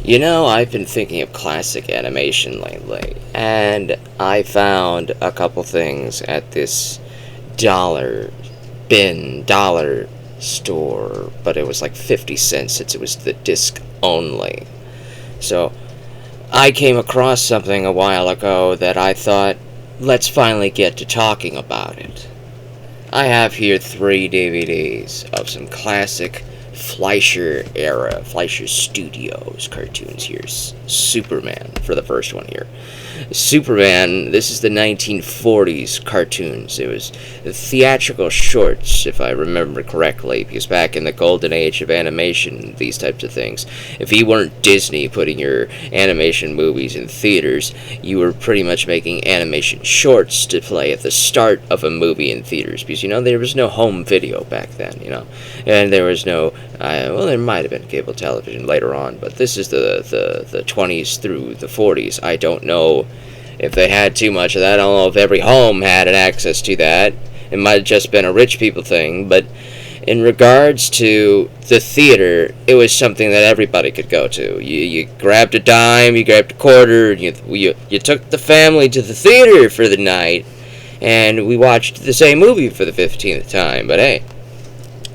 You know, I've been thinking of classic animation lately, and I found a couple things at this dollar dollar store, but it was like 50 cents since it was the disc only. So, I came across something a while ago that I thought, let's finally get to talking about it. I have here three DVDs of some classic Fleischer Studios cartoons here. Superman for the first one here. Superman, this is the 1940s cartoons. It was theatrical shorts, if I remember correctly, because back in the golden age of animation, these types of things, if you weren't Disney putting your animation movies in theaters, you were pretty much making animation shorts to play at the start of a movie in theaters, because, there was no home video back then, and there was no, well, there might have been cable television later on, but this is the 20s through the 40s. I don't know if they had too much of that. I don't know if every home had an access to that. It might have just been a rich people thing, but in regards to the theater, it was something that everybody could go to. You grabbed a dime, you grabbed a quarter, you took the family to the theater for the night, and we watched the same movie for the 15th time. But hey,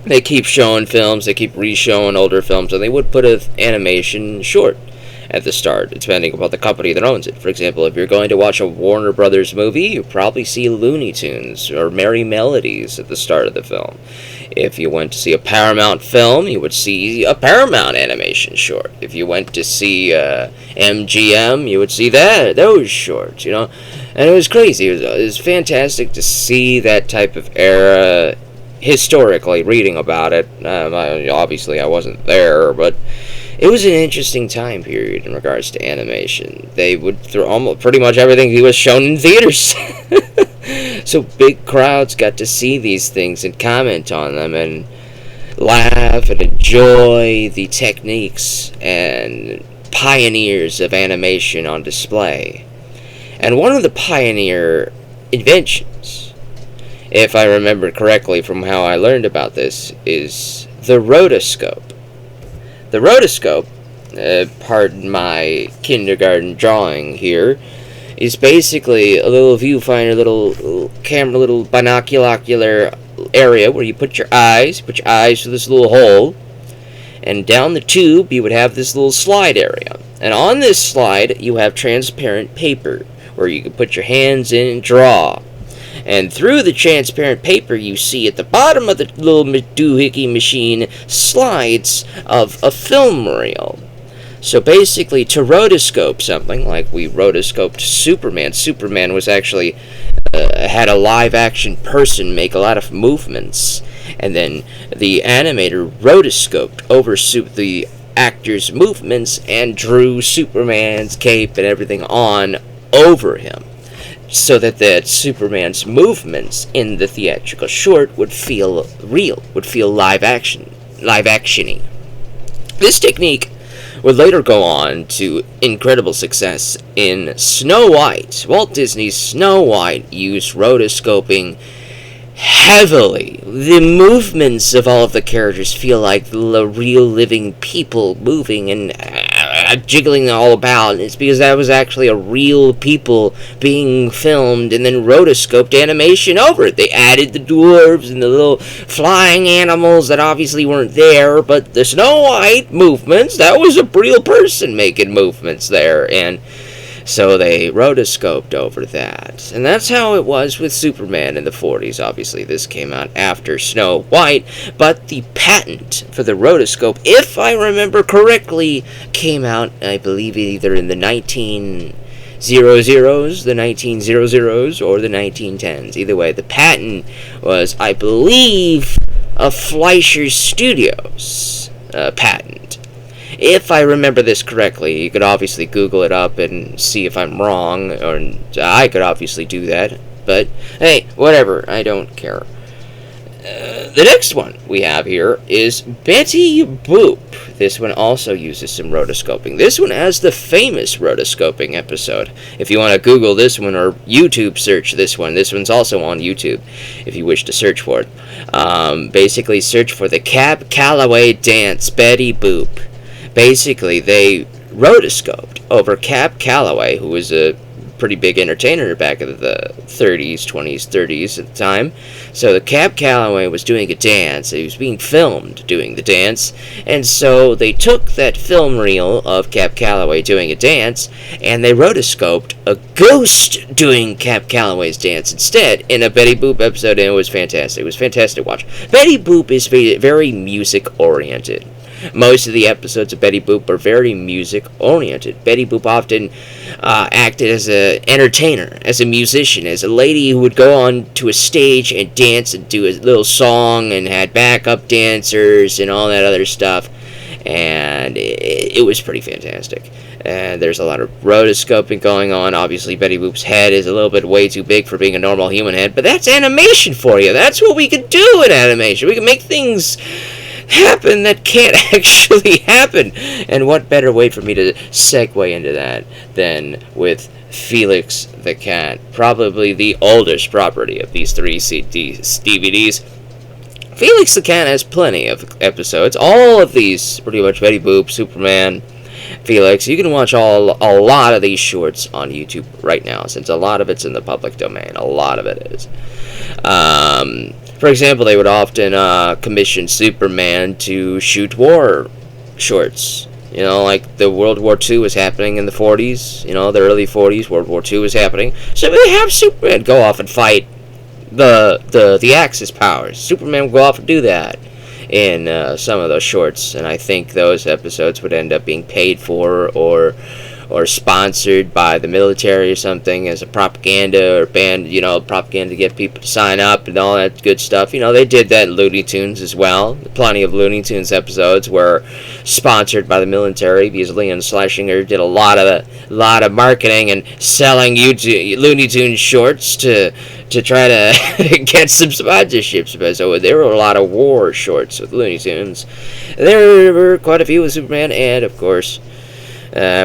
they keep showing films, they keep re-showing older films, and they would put an animation short at the start, depending upon the company that owns it. For example, if you're going to watch a Warner Brothers movie, you probably see Looney Tunes or Merry Melodies at the start of the film. If you went to see a Paramount film, you would see a Paramount animation short. If you went to see MGM, you would see those shorts, And it was crazy. It was fantastic to see that type of era historically, reading about it. Obviously, I wasn't there, but it was an interesting time period in regards to animation. They would throw almost pretty much everything he was shown in theaters. So big crowds got to see these things and comment on them and laugh and enjoy the techniques and pioneers of animation on display. And one of the pioneer inventions, if I remember correctly from how I learned about this, is the rotoscope. The rotoscope, pardon my kindergarten drawing here, is basically a little viewfinder, little camera, little binocular area where you put your eyes through this little hole, and down the tube you would have this little slide area. And on this slide you have transparent paper where you can put your hands in and draw. And through the transparent paper, you see at the bottom of the little doohickey machine slides of a film reel. So basically, to rotoscope something, like we rotoscoped Superman. Superman was actually had a live-action person make a lot of movements, and then the animator rotoscoped over the actor's movements and drew Superman's cape and everything on over him, so that Superman's movements in the theatrical short would feel real, would feel live-actiony. This technique would later go on to incredible success in Snow White. Walt Disney's Snow White used rotoscoping heavily. The movements of all of the characters feel like the real living people moving and jiggling all about. And it's because that was actually a real people being filmed and then rotoscoped animation over it. They added the dwarves and the little flying animals that obviously weren't there, but the Snow White movements, that was a real person making movements there, and so they rotoscoped over that. And that's how it was with Superman in the 40s. Obviously, this came out after Snow White, but the patent for the rotoscope, if I remember correctly, came out, I believe, either in the 1900s, the 1900s, or the 1910s. Either way, the patent was, I believe, a Fleischer Studios patent. If I remember this correctly, you could obviously Google it up and see if I'm wrong, or I could obviously do that, but hey, whatever, I don't care. The next one we have here is Betty Boop. This one also uses some rotoscoping. This one has the famous rotoscoping episode. If you want to Google this one or YouTube search this one's also on YouTube if you wish to search for it. Basically, search for the Cab Calloway dance, Betty Boop. Basically, they rotoscoped over Cab Calloway, who was a pretty big entertainer back in the 30s, 20s, 30s at the time. So the Cab Calloway was doing a dance. He was being filmed doing the dance. And so they took that film reel of Cab Calloway doing a dance, and they rotoscoped a ghost doing Cab Calloway's dance instead in a Betty Boop episode, and it was fantastic. It was fantastic to watch. Betty Boop is very music-oriented. Most of the episodes of Betty Boop are very music-oriented. Betty Boop often acted as an entertainer, as a musician, as a lady who would go on to a stage and dance and do a little song and had backup dancers and all that other stuff. And it was pretty fantastic. And there's a lot of rotoscoping going on. Obviously, Betty Boop's head is a little bit way too big for being a normal human head, but that's animation for you. That's what we can do in animation. We can make things happen that can't actually happen. And what better way for me to segue into that than with Felix the Cat, probably the oldest property of these three DVDs. Felix the Cat has plenty of episodes. All of these, pretty much Betty Boop, Superman, Felix. You can watch a lot of these shorts on YouTube right now, since a lot of it's in the public domain. A lot of it is. For example, they would often commission Superman to shoot war shorts. You know, like the World War II was happening in the 40s. You know, the early 40s, World War II was happening. So they have Superman go off and fight the Axis powers. Superman would go off and do that in some of those shorts, and I think those episodes would end up being paid for or sponsored by the military or something as a propaganda or band, propaganda to get people to sign up and all that good stuff. You know, they did that in Looney Tunes as well. Plenty of Looney Tunes episodes were sponsored by the military because Leon Schlesinger did a lot of marketing and selling Looney Tunes shorts to try to get some sponsorships. So there were a lot of war shorts with Looney Tunes. There were quite a few with Superman, and of course,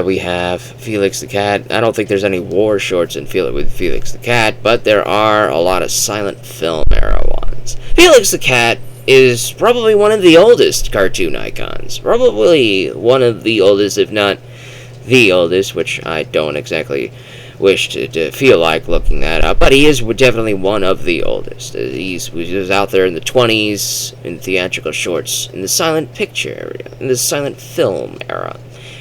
we have Felix the Cat. I don't think there's any war shorts with Felix the Cat, but there are a lot of silent film era ones. Felix the Cat is probably one of the oldest cartoon icons. Probably one of the oldest, if not the oldest, which I don't exactly wish to feel like looking that up, but he is definitely one of the oldest. He was out there in the 20s, in theatrical shorts, in the silent picture area, in the silent film era.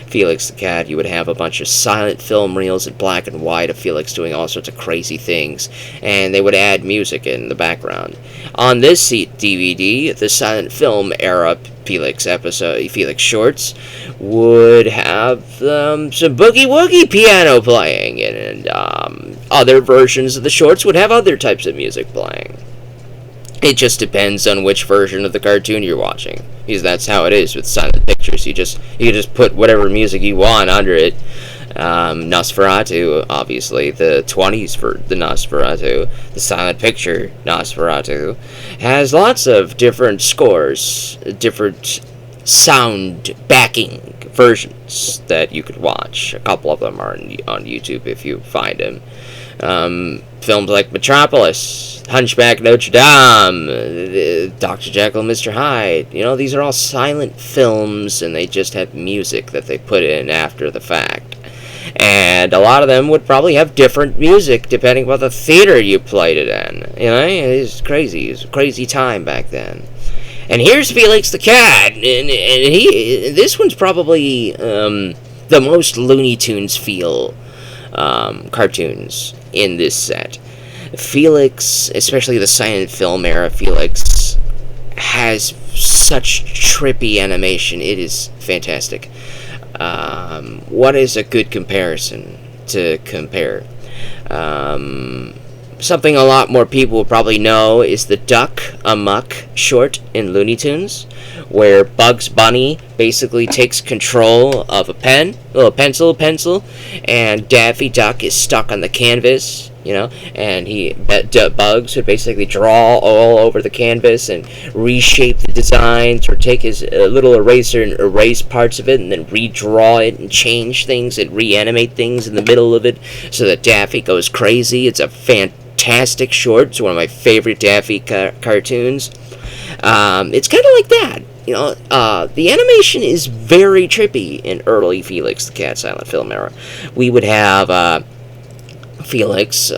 Felix the Cat, you would have a bunch of silent film reels in black and white of Felix doing all sorts of crazy things, and they would add music in the background. On this DVD, the silent film era Felix shorts would have some boogie woogie piano playing, and other versions of the shorts would have other types of music playing. It just depends on which version of the cartoon you're watching, because that's how it is with silent pictures. You just put whatever music you want under it. Nosferatu, obviously, the 20s for the Nosferatu, the silent picture Nosferatu, has lots of different scores, different sound backing versions that you could watch. A couple of them are on YouTube if you find them. Films like Metropolis, Hunchback Notre Dame, Dr. Jekyll and Mr. Hyde. You know, these are all silent films, and they just have music that they put in after the fact. And a lot of them would probably have different music depending on the theater you played it in. You know, it's crazy. It was a crazy time back then. And here's Felix the Cat, and this one's probably the most Looney Tunes feel cartoons in this set. Felix, especially the silent film era, Felix has such trippy animation. It is fantastic. What is a good comparison to compare? Something a lot more people will probably know is the Duck Amuck short in Looney Tunes, where Bugs Bunny basically takes control of a little pencil, and Daffy Duck is stuck on the canvas, and Bugs would basically draw all over the canvas and reshape the designs, or take his little eraser and erase parts of it, and then redraw it and change things and reanimate things in the middle of it so that Daffy goes crazy. It's a fantastic short. It's one of my favorite Daffy cartoons. It's kind of like that. the animation is very trippy in early Felix the Cat silent film era. We would have Felix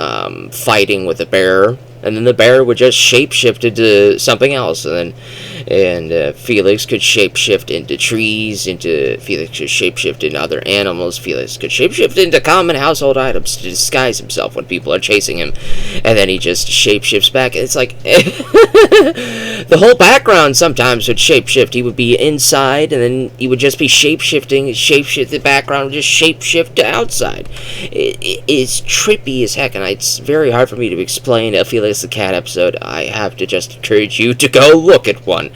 fighting with a bear, and then the bear would just shapeshift into something else, and Felix could shapeshift into trees, Felix could shapeshift into other animals, Felix could shapeshift into common household items to disguise himself when people are chasing him, and then he just shapeshifts back. It's like, the whole background sometimes would shapeshift. He would be inside, and then he would just be shapeshift, the background would just shapeshift to outside. It's trippy as heck, and it's very hard for me to explain a Felix the Cat episode. I have to just encourage you to go look at one.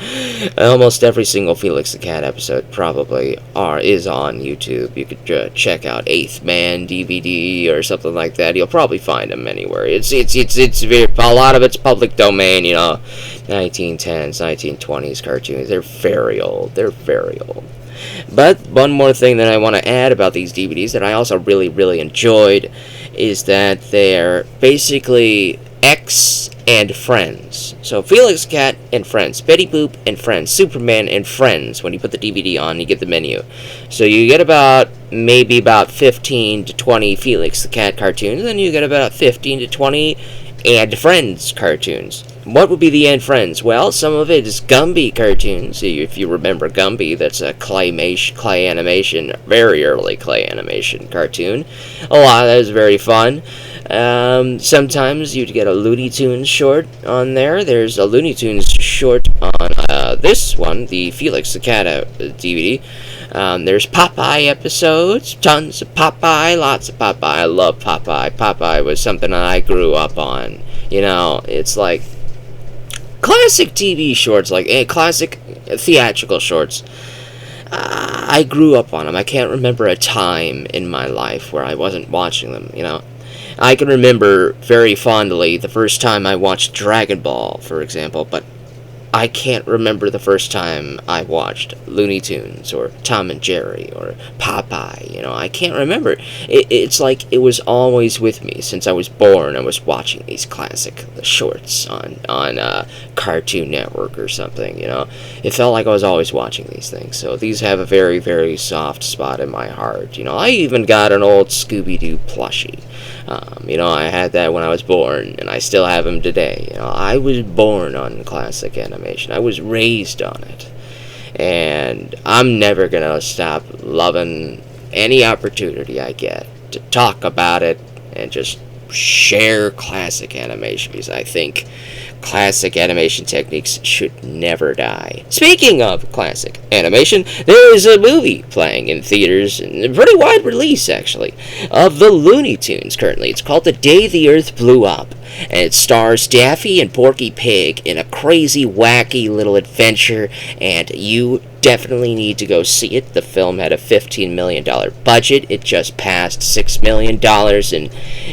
Almost every single Felix the Cat episode probably is on YouTube. You could check out Eighth Man DVD or something like that. You'll probably find them anywhere. It's very, a lot of it's public domain. 1910s, 1920s cartoons. They're very old. But one more thing that I want to add about these DVDs that I also really, really enjoyed is that they're basically X and Friends. So Felix Cat and Friends, Betty Boop and Friends, Superman and Friends. When you put the DVD on, you get the menu. So you get maybe about 15 to 20 Felix the Cat cartoons, and then you get about 15 to 20 and Friends cartoons. What would be the and Friends? Well, some of it is Gumby cartoons. If you remember Gumby, that's a clay animation, very early clay animation cartoon. A lot of that is very fun. Sometimes you'd get a Looney Tunes short on there. There's a Looney Tunes short on this one, the Felix the Cat DVD. There's Popeye episodes, tons of Popeye, lots of Popeye. I love Popeye. Popeye was something I grew up on. It's like classic TV shorts, like classic theatrical shorts. I grew up on them. I can't remember a time in my life where I wasn't watching them, I can remember very fondly the first time I watched Dragon Ball, for example, but I can't remember the first time I watched Looney Tunes or Tom and Jerry or Popeye. I can't remember. It's like it was always with me since I was born. I was watching these classic shorts on Cartoon Network or something. It felt like I was always watching these things. So these have a very, very soft spot in my heart. I even got an old Scooby-Doo plushie. I had that when I was born, and I still have him today. I was born on classic animation. I was raised on it. And I'm never going to stop loving any opportunity I get to talk about it and just share classic animation, because I think classic animation techniques should never die. Speaking of classic animation, there is a movie playing in theaters, and a pretty wide release actually, of the Looney Tunes currently. It's called The Day the Earth Blew Up, and it stars Daffy and Porky Pig in a crazy, wacky little adventure, and you definitely need to go see it. The film had a $15 million budget. It just passed $6 million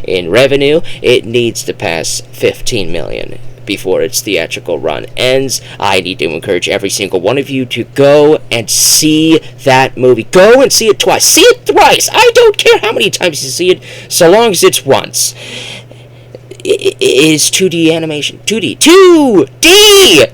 in revenue. It needs to pass $15 million before its theatrical run ends. I need to encourage every single one of you to go and see that movie. Go and see it twice. See it thrice. I don't care how many times you see it, so long as it's once. It is 2D animation. 2D!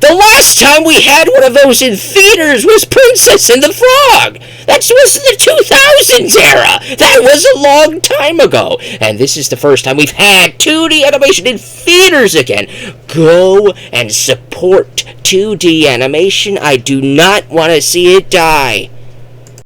The last time we had one of those in theaters was Princess and the Frog! That was in the 2000s era! That was a long time ago! And this is the first time we've had 2D animation in theaters again! Go and support 2D animation. I do not want to see it die.